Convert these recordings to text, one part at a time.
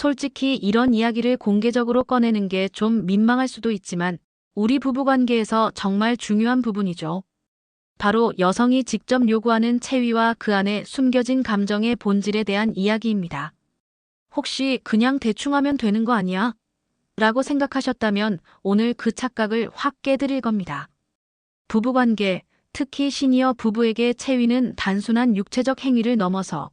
솔직히 이런 이야기를 공개적으로 꺼내는 게 좀 민망할 수도 있지만 우리 부부관계에서 정말 중요한 부분이죠. 바로 여성이 직접 요구하는 체위와 그 안에 숨겨진 감정의 본질에 대한 이야기입니다. 혹시 그냥 대충 하면 되는 거 아니야? 라고 생각하셨다면 오늘 그 착각을 확 깨드릴 겁니다. 부부관계, 특히 시니어 부부에게 체위는 단순한 육체적 행위를 넘어서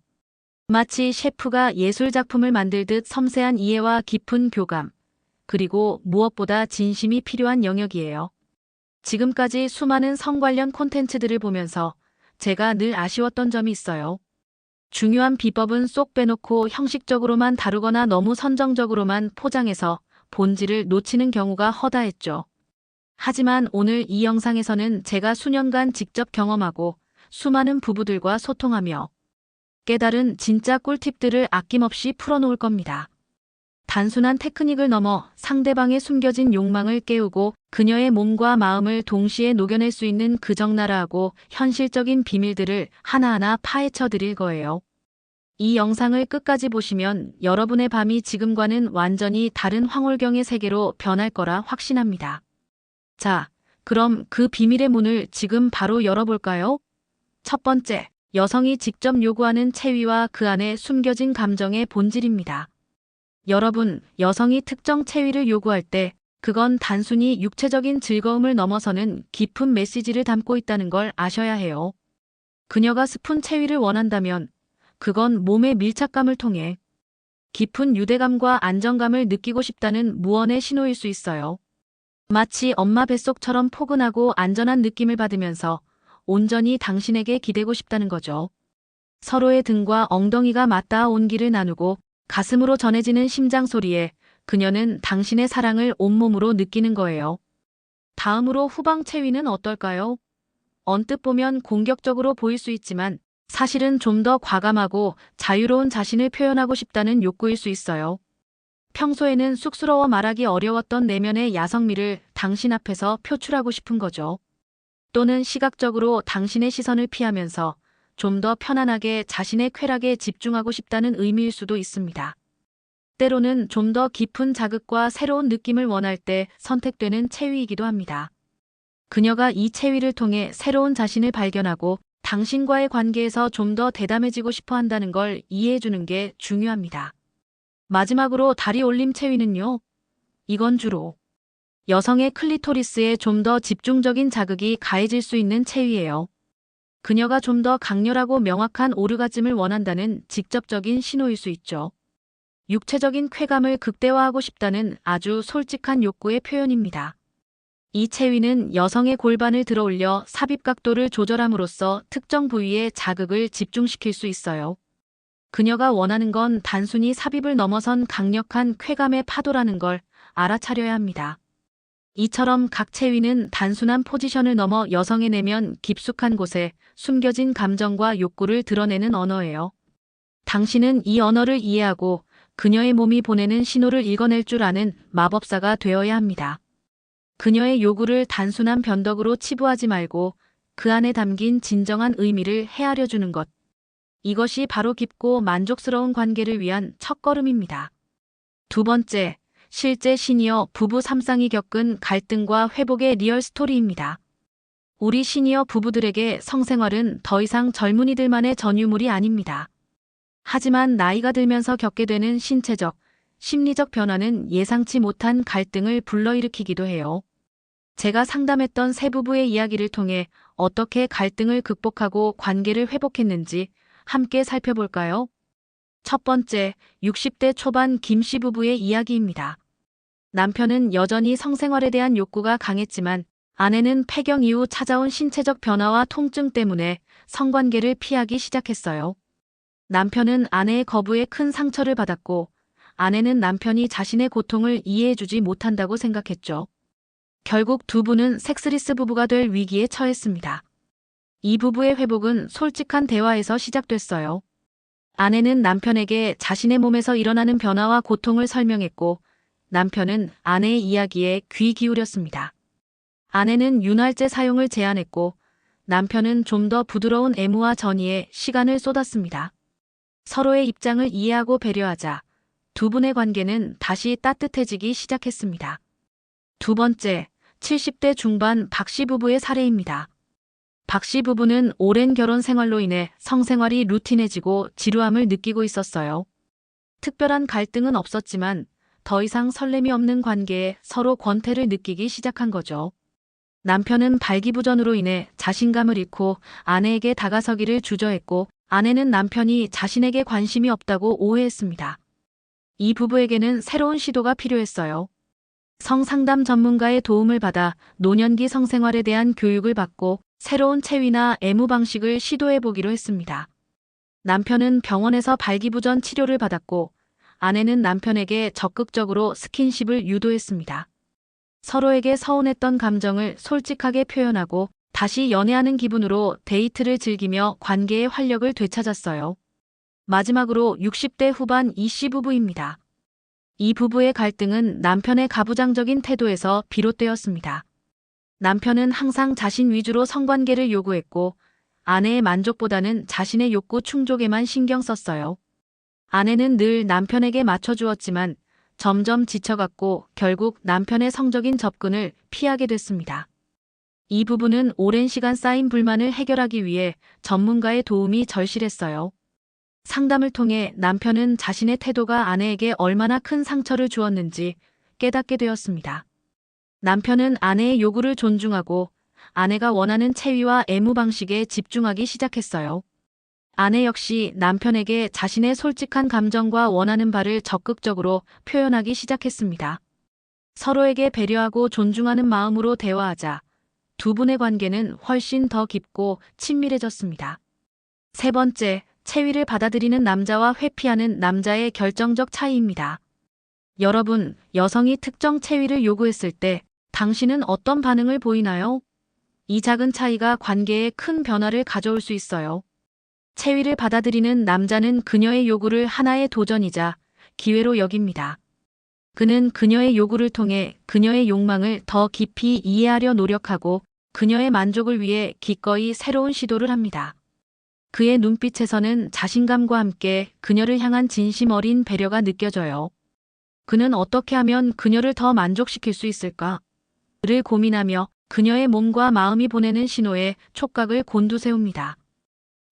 마치 셰프가 예술작품을 만들듯 섬세한 이해와 깊은 교감, 그리고 무엇보다 진심이 필요한 영역이에요. 지금까지 수많은 성 관련 콘텐츠들을 보면서 제가 늘 아쉬웠던 점이 있어요. 중요한 비법은 쏙 빼놓고 형식적으로만 다루거나 너무 선정적으로만 포장해서 본질을 놓치는 경우가 허다했죠. 하지만 오늘 이 영상에서는 제가 수년간 직접 경험하고 수많은 부부들과 소통하며 깨달은 진짜 꿀팁들을 아낌없이 풀어놓을 겁니다. 단순한 테크닉을 넘어 상대방의 숨겨진 욕망을 깨우고 그녀의 몸과 마음을 동시에 녹여낼 수 있는 그 적나라하고 현실적인 비밀들을 하나하나 파헤쳐 드릴 거예요. 이 영상을 끝까지 보시면 여러분의 밤이 지금과는 완전히 다른 황홀경의 세계로 변할 거라 확신합니다. 자, 그럼 그 비밀의 문을 지금 바로 열어볼까요? 첫 번째, 여성이 직접 요구하는 체위와 그 안에 숨겨진 감정의 본질입니다. 여러분, 여성이 특정 체위를 요구할 때 그건 단순히 육체적인 즐거움을 넘어서는 깊은 메시지를 담고 있다는 걸 아셔야 해요. 그녀가 스푼 체위를 원한다면 그건 몸의 밀착감을 통해 깊은 유대감과 안정감을 느끼고 싶다는 무언의 신호일 수 있어요. 마치 엄마 뱃속처럼 포근하고 안전한 느낌을 받으면서 온전히 당신에게 기대고 싶다는 거죠. 서로의 등과 엉덩이가 맞닿아 온기를 나누고 가슴으로 전해지는 심장 소리에 그녀는 당신의 사랑을 온몸으로 느끼는 거예요. 다음으로 후방 체위는 어떨까요? 언뜻 보면 공격적으로 보일 수 있지만 사실은 좀 더 과감하고 자유로운 자신을 표현하고 싶다는 욕구일 수 있어요. 평소에는 쑥스러워 말하기 어려웠던 내면의 야성미를 당신 앞에서 표출하고 싶은 거죠. 또는 시각적으로 당신의 시선을 피하면서 좀 더 편안하게 자신의 쾌락에 집중하고 싶다는 의미일 수도 있습니다. 때로는 좀 더 깊은 자극과 새로운 느낌을 원할 때 선택되는 체위이기도 합니다. 그녀가 이 체위를 통해 새로운 자신을 발견하고 당신과의 관계에서 좀 더 대담해지고 싶어 한다는 걸 이해해 주는 게 중요합니다. 마지막으로 다리 올림 체위는요. 이건 주로 여성의 클리토리스에 좀 더 집중적인 자극이 가해질 수 있는 체위예요. 그녀가 좀 더 강렬하고 명확한 오르가즘을 원한다는 직접적인 신호일 수 있죠. 육체적인 쾌감을 극대화하고 싶다는 아주 솔직한 욕구의 표현입니다. 이 체위는 여성의 골반을 들어올려 삽입 각도를 조절함으로써 특정 부위에 자극을 집중시킬 수 있어요. 그녀가 원하는 건 단순히 삽입을 넘어선 강력한 쾌감의 파도라는 걸 알아차려야 합니다. 이처럼 각 체위는 단순한 포지션을 넘어 여성의 내면 깊숙한 곳에 숨겨진 감정과 욕구를 드러내는 언어예요. 당신은 이 언어를 이해하고 그녀의 몸이 보내는 신호를 읽어낼 줄 아는 마법사가 되어야 합니다. 그녀의 요구를 단순한 변덕으로 치부하지 말고 그 안에 담긴 진정한 의미를 헤아려 주는 것. 이것이 바로 깊고 만족스러운 관계를 위한 첫걸음입니다. 두 번째, 실제 시니어 부부 3쌍이 겪은 갈등과 회복의 리얼 스토리입니다. 우리 시니어 부부들에게 성생활은 더 이상 젊은이들만의 전유물이 아닙니다. 하지만 나이가 들면서 겪게 되는 신체적, 심리적 변화는 예상치 못한 갈등을 불러일으키기도 해요. 제가 상담했던 세 부부의 이야기를 통해 어떻게 갈등을 극복하고 관계를 회복했는지 함께 살펴볼까요? 첫 번째, 60대 초반 김 씨 부부의 이야기입니다. 남편은 여전히 성생활에 대한 욕구가 강했지만 아내는 폐경 이후 찾아온 신체적 변화와 통증 때문에 성관계를 피하기 시작했어요. 남편은 아내의 거부에 큰 상처를 받았고 아내는 남편이 자신의 고통을 이해해주지 못한다고 생각했죠. 결국 두 분은 섹스리스 부부가 될 위기에 처했습니다. 이 부부의 회복은 솔직한 대화에서 시작됐어요. 아내는 남편에게 자신의 몸에서 일어나는 변화와 고통을 설명했고 남편은 아내의 이야기에 귀 기울였습니다. 아내는 윤활제 사용을 제안했고 남편은 좀 더 부드러운 애무와 전이에 시간을 쏟았습니다. 서로의 입장을 이해하고 배려하자 두 분의 관계는 다시 따뜻해지기 시작했습니다. 두 번째, 70대 중반 박 씨 부부의 사례입니다. 박 씨 부부는 오랜 결혼 생활로 인해 성생활이 루틴해지고 지루함을 느끼고 있었어요. 특별한 갈등은 없었지만 더 이상 설렘이 없는 관계에 서로 권태를 느끼기 시작한 거죠. 남편은 발기부전으로 인해 자신감을 잃고 아내에게 다가서기를 주저했고, 아내는 남편이 자신에게 관심이 없다고 오해했습니다. 이 부부에게는 새로운 시도가 필요했어요. 성상담 전문가의 도움을 받아 노년기 성생활에 대한 교육을 받고 새로운 체위나 애무 방식을 시도해 보기로 했습니다. 남편은 병원에서 발기부전 치료를 받았고, 아내는 남편에게 적극적으로 스킨십을 유도했습니다. 서로에게 서운했던 감정을 솔직하게 표현하고 다시 연애하는 기분으로 데이트를 즐기며 관계의 활력을 되찾았어요. 마지막으로 60대 후반 이 씨 부부입니다. 이 부부의 갈등은 남편의 가부장적인 태도에서 비롯되었습니다. 남편은 항상 자신 위주로 성관계를 요구했고, 아내의 만족보다는 자신의 욕구 충족에만 신경 썼어요. 아내는 늘 남편에게 맞춰주었지만 점점 지쳐갔고 결국 남편의 성적인 접근을 피하게 됐습니다. 이 부부는 오랜 시간 쌓인 불만을 해결하기 위해 전문가의 도움이 절실했어요. 상담을 통해 남편은 자신의 태도가 아내에게 얼마나 큰 상처를 주었는지 깨닫게 되었습니다. 남편은 아내의 요구를 존중하고 아내가 원하는 체위와 애무 방식에 집중하기 시작했어요. 아내 역시 남편에게 자신의 솔직한 감정과 원하는 바를 적극적으로 표현하기 시작했습니다. 서로에게 배려하고 존중하는 마음으로 대화하자 두 분의 관계는 훨씬 더 깊고 친밀해졌습니다. 세 번째, 체위를 받아들이는 남자와 회피하는 남자의 결정적 차이입니다. 여러분, 여성이 특정 체위를 요구했을 때 당신은 어떤 반응을 보이나요? 이 작은 차이가 관계에 큰 변화를 가져올 수 있어요. 체위를 받아들이는 남자는 그녀의 요구를 하나의 도전이자 기회로 여깁니다. 그는 그녀의 요구를 통해 그녀의 욕망을 더 깊이 이해하려 노력하고 그녀의 만족을 위해 기꺼이 새로운 시도를 합니다. 그의 눈빛에서는 자신감과 함께 그녀를 향한 진심 어린 배려가 느껴져요. 그는 어떻게 하면 그녀를 더 만족시킬 수 있을까? 를 고민하며 그녀의 몸과 마음이 보내는 신호에 촉각을 곤두세웁니다.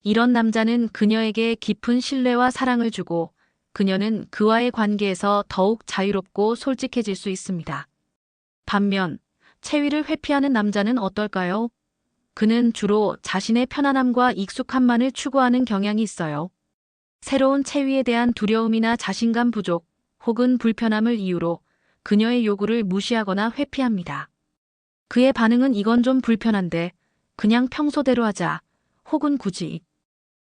이런 남자는 그녀에게 깊은 신뢰와 사랑을 주고 그녀는 그와의 관계에서 더욱 자유롭고 솔직해질 수 있습니다. 반면 체위를 회피하는 남자는 어떨까요? 그는 주로 자신의 편안함과 익숙함만을 추구하는 경향이 있어요. 새로운 체위에 대한 두려움이나 자신감 부족 혹은 불편함을 이유로 그녀의 요구를 무시하거나 회피합니다. 그의 반응은 이건 좀 불편한데 그냥 평소대로 하자 혹은 굳이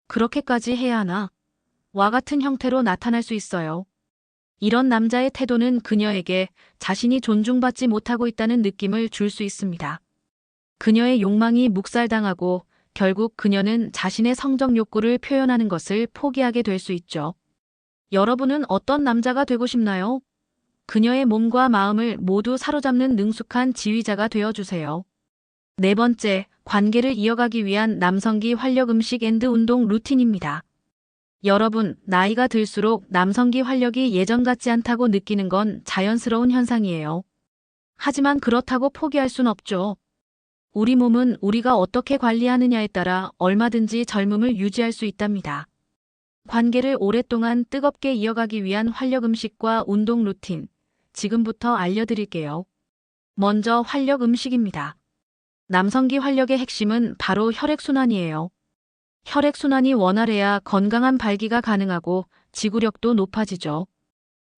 그렇게까지 해야 하나? 와 같은 형태로 나타날 수 있어요. 이런 남자의 태도는 그녀에게 자신이 존중받지 못하고 있다는 느낌을 줄 수 있습니다. 그녀의 욕망이 묵살당하고 결국 그녀는 자신의 성적 욕구를 표현하는 것을 포기하게 될 수 있죠. 여러분은 어떤 남자가 되고 싶나요? 그녀의 몸과 마음을 모두 사로잡는 능숙한 지휘자가 되어주세요. 네 번째, 관계를 이어가기 위한 남성기 활력 음식 앤드 운동 루틴입니다. 여러분, 나이가 들수록 남성기 활력이 예전 같지 않다고 느끼는 건 자연스러운 현상이에요. 하지만 그렇다고 포기할 순 없죠. 우리 몸은 우리가 어떻게 관리하느냐에 따라 얼마든지 젊음을 유지할 수 있답니다. 관계를 오랫동안 뜨겁게 이어가기 위한 활력 음식과 운동 루틴, 지금부터 알려드릴게요. 먼저 활력 음식입니다. 남성기 활력의 핵심은 바로 혈액순환이에요. 혈액순환이 원활해야 건강한 발기가 가능하고 지구력도 높아지죠.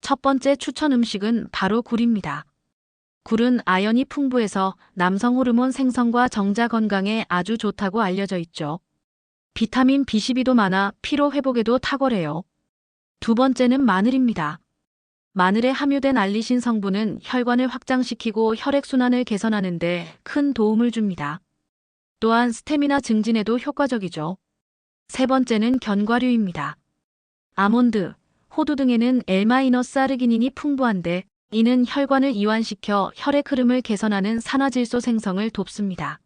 첫 번째 추천 음식은 바로 굴입니다. 굴은 아연이 풍부해서 남성 호르몬 생성과 정자 건강에 아주 좋다고 알려져 있죠. 비타민 B12도 많아 피로 회복에도 탁월해요. 두 번째는 마늘입니다. 마늘에 함유된 알리신 성분은 혈관을 확장시키고 혈액순환을 개선하는 데 큰 도움을 줍니다. 또한 스태미나 증진에도 효과적이죠. 세 번째는 견과류입니다. 아몬드, 호두 등에는 L-아르기닌이 풍부한데 이는 혈관을 이완시켜 혈액 흐름을 개선하는 산화질소 생성을 돕습니다.